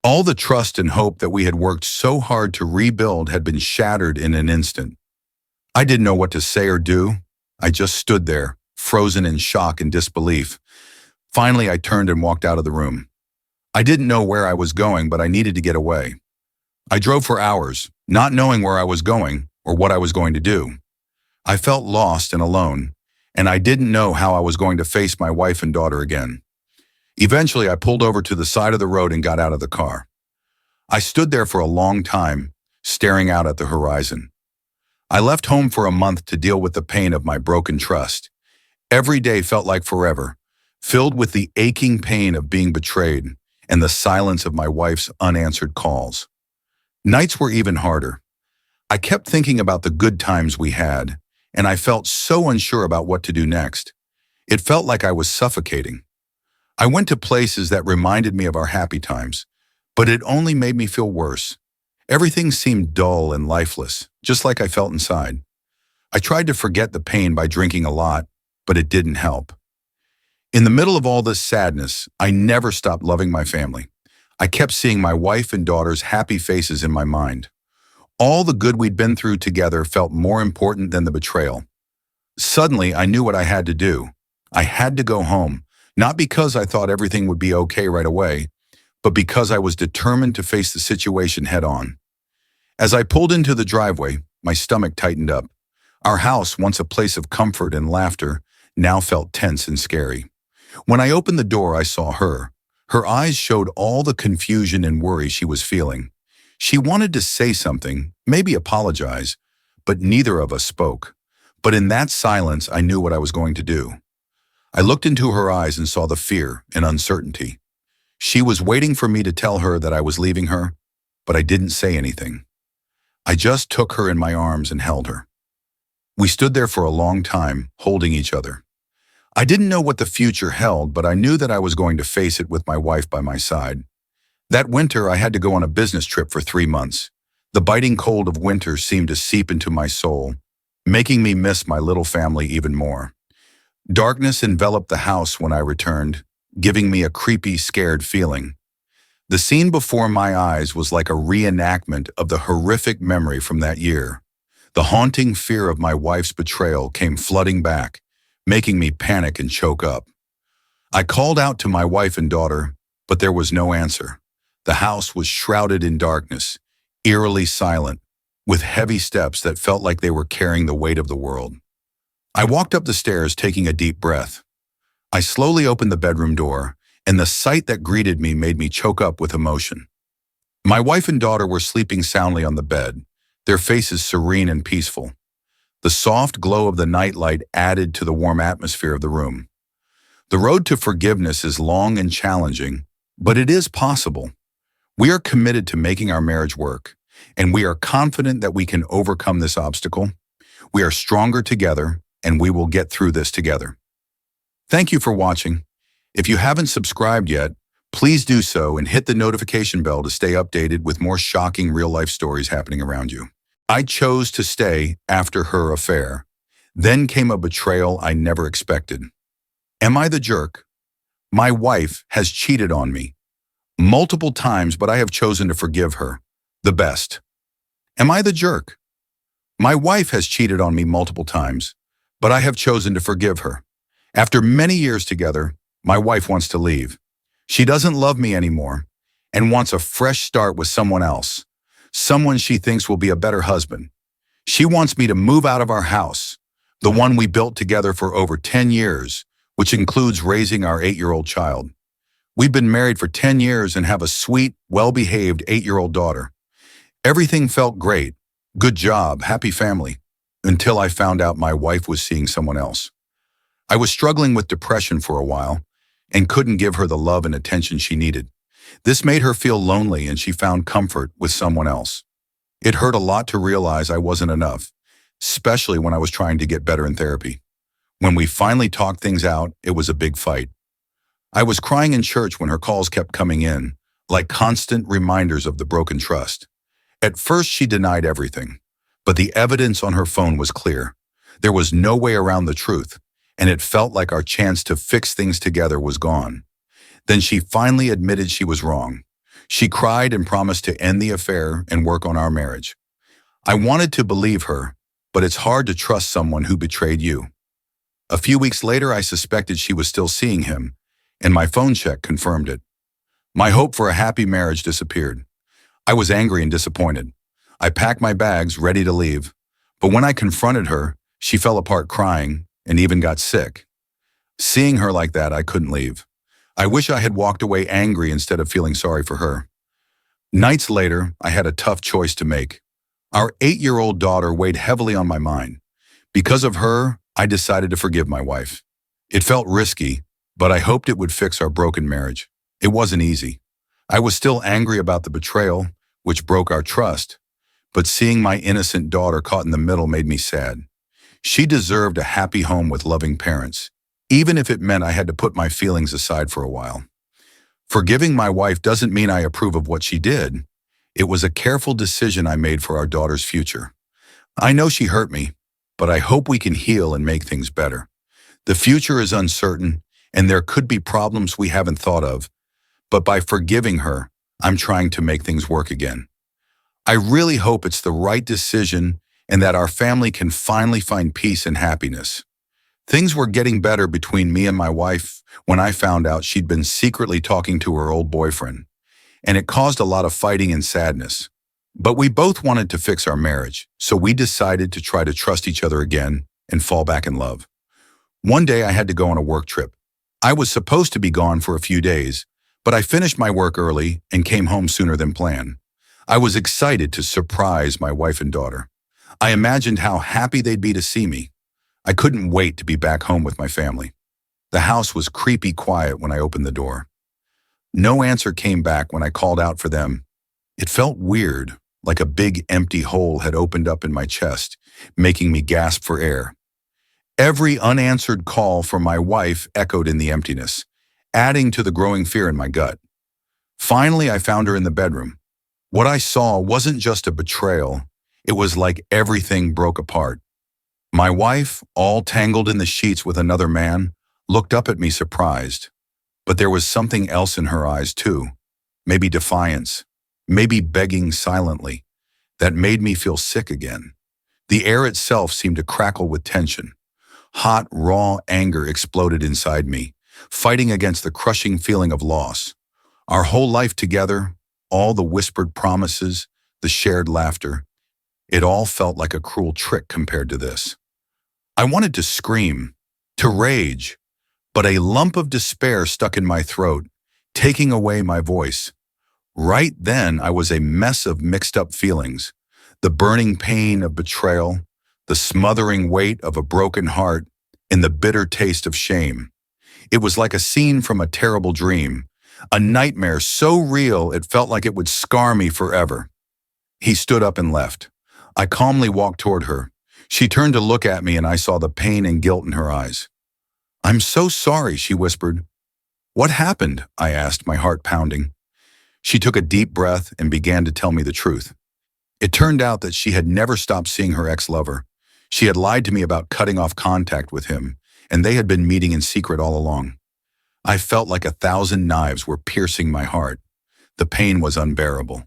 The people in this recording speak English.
All the trust and hope that we had worked so hard to rebuild had been shattered in an instant. I didn't know what to say or do. I just stood there, frozen in shock and disbelief. Finally, I turned and walked out of the room. I didn't know where I was going, but I needed to get away. I drove for hours, not knowing where I was going or what I was going to do. I felt lost and alone, and I didn't know how I was going to face my wife and daughter again. Eventually, I pulled over to the side of the road and got out of the car. I stood there for a long time, staring out at the horizon. I left home for a month to deal with the pain of my broken trust. Every day felt like forever, filled with the aching pain of being betrayed and the silence of my wife's unanswered calls. Nights were even harder. I kept thinking about the good times we had, and I felt so unsure about what to do next. It felt like I was suffocating. I went to places that reminded me of our happy times, but it only made me feel worse. Everything seemed dull and lifeless, just like I felt inside. I tried to forget the pain by drinking a lot, but it didn't help. In the middle of all this sadness, I never stopped loving my family. I kept seeing my wife and daughter's happy faces in my mind. All the good we'd been through together felt more important than the betrayal. Suddenly, I knew what I had to do. I had to go home, not because I thought everything would be okay right away, but because I was determined to face the situation head on. As I pulled into the driveway, my stomach tightened up. Our house, once a place of comfort and laughter, now felt tense and scary. When I opened the door, I saw her. Her eyes showed all the confusion and worry she was feeling. She wanted to say something, maybe apologize, but neither of us spoke. But in that silence, I knew what I was going to do. I looked into her eyes and saw the fear and uncertainty. She was waiting for me to tell her that I was leaving her, but I didn't say anything. I just took her in my arms and held her. We stood there for a long time, holding each other. I didn't know what the future held, but I knew that I was going to face it with my wife by my side. That winter, I had to go on a business trip for 3 months. The biting cold of winter seemed to seep into my soul, making me miss my little family even more. Darkness enveloped the house when I returned, giving me a creepy, scared feeling. The scene before my eyes was like a reenactment of the horrific memory from that year. The haunting fear of my wife's betrayal came flooding back, making me panic and choke up. I called out to my wife and daughter, but there was no answer. The house was shrouded in darkness, eerily silent, with heavy steps that felt like they were carrying the weight of the world. I walked up the stairs, taking a deep breath. I slowly opened the bedroom door, and the sight that greeted me made me choke up with emotion. My wife and daughter were sleeping soundly on the bed, their faces serene and peaceful. The soft glow of the nightlight added to the warm atmosphere of the room. The road to forgiveness is long and challenging, but it is possible. We are committed to making our marriage work, and we are confident that we can overcome this obstacle. We are stronger together, and we will get through this together. Thank you for watching. If you haven't subscribed yet, please do so and hit the notification bell to stay updated with more shocking real-life stories happening around you. I chose to stay after her affair. Then came a betrayal I never expected. Am I the jerk? My wife has cheated on me multiple times, but I have chosen to forgive her. The best. Am I the jerk? My wife has cheated on me multiple times, but I have chosen to forgive her. After many years together, my wife wants to leave. She doesn't love me anymore and wants a fresh start with someone else, someone she thinks will be a better husband. She wants me to move out of our house, the one we built together for over 10 years, which includes raising our 8-year-old child. We've been married for 10 years and have a sweet, well-behaved 8-year-old daughter. Everything felt great, good job, happy family, until I found out my wife was seeing someone else. I was struggling with depression for a while and couldn't give her the love and attention she needed. This made her feel lonely, and she found comfort with someone else. It hurt a lot to realize I wasn't enough, especially when I was trying to get better in therapy. When we finally talked things out, it was a big fight. I was crying in church when her calls kept coming in, like constant reminders of the broken trust. At first, she denied everything, but the evidence on her phone was clear. There was no way around the truth, and it felt like our chance to fix things together was gone. Then she finally admitted she was wrong. She cried and promised to end the affair and work on our marriage. I wanted to believe her, but it's hard to trust someone who betrayed you. A few weeks later, I suspected she was still seeing him, and my phone check confirmed it. My hope for a happy marriage disappeared. I was angry and disappointed. I packed my bags, ready to leave. But when I confronted her, she fell apart crying and even got sick. Seeing her like that, I couldn't leave. I wish I had walked away angry instead of feeling sorry for her. Nights later, I had a tough choice to make. Our 8-year-old daughter weighed heavily on my mind. Because of her, I decided to forgive my wife. It felt risky, but I hoped it would fix our broken marriage. It wasn't easy. I was still angry about the betrayal, which broke our trust, but seeing my innocent daughter caught in the middle made me sad. She deserved a happy home with loving parents, even if it meant I had to put my feelings aside for a while. Forgiving my wife doesn't mean I approve of what she did. It was a careful decision I made for our daughter's future. I know she hurt me, but I hope we can heal and make things better. The future is uncertain, and there could be problems we haven't thought of, but by forgiving her, I'm trying to make things work again. I really hope it's the right decision and that our family can finally find peace and happiness. Things were getting better between me and my wife when I found out she'd been secretly talking to her old boyfriend, and it caused a lot of fighting and sadness. But we both wanted to fix our marriage, so we decided to try to trust each other again and fall back in love. One day I had to go on a work trip. I was supposed to be gone for a few days, but I finished my work early and came home sooner than planned. I was excited to surprise my wife and daughter. I imagined how happy they'd be to see me. I couldn't wait to be back home with my family. The house was creepy quiet when I opened the door. No answer came back when I called out for them. It felt weird, like a big empty hole had opened up in my chest, making me gasp for air. Every unanswered call from my wife echoed in the emptiness, adding to the growing fear in my gut. Finally, I found her in the bedroom. What I saw wasn't just a betrayal. It was like everything broke apart. My wife, all tangled in the sheets with another man, looked up at me surprised. But there was something else in her eyes too. Maybe defiance, maybe begging silently, that made me feel sick again. The air itself seemed to crackle with tension. Hot, raw anger exploded inside me, fighting against the crushing feeling of loss. Our whole life together, all the whispered promises, the shared laughter, it all felt like a cruel trick compared to this. I wanted to scream, to rage, but a lump of despair stuck in my throat, taking away my voice. Right then, I was a mess of mixed-up feelings, the burning pain of betrayal, the smothering weight of a broken heart, and the bitter taste of shame. It was like a scene from a terrible dream, a nightmare so real it felt like it would scar me forever. He stood up and left. I calmly walked toward her. She turned to look at me and I saw the pain and guilt in her eyes. "I'm so sorry," she whispered. "What happened?" I asked, my heart pounding. She took a deep breath and began to tell me the truth. It turned out that she had never stopped seeing her ex-lover. She had lied to me about cutting off contact with him, and they had been meeting in secret all along. I felt like 1,000 knives were piercing my heart. The pain was unbearable.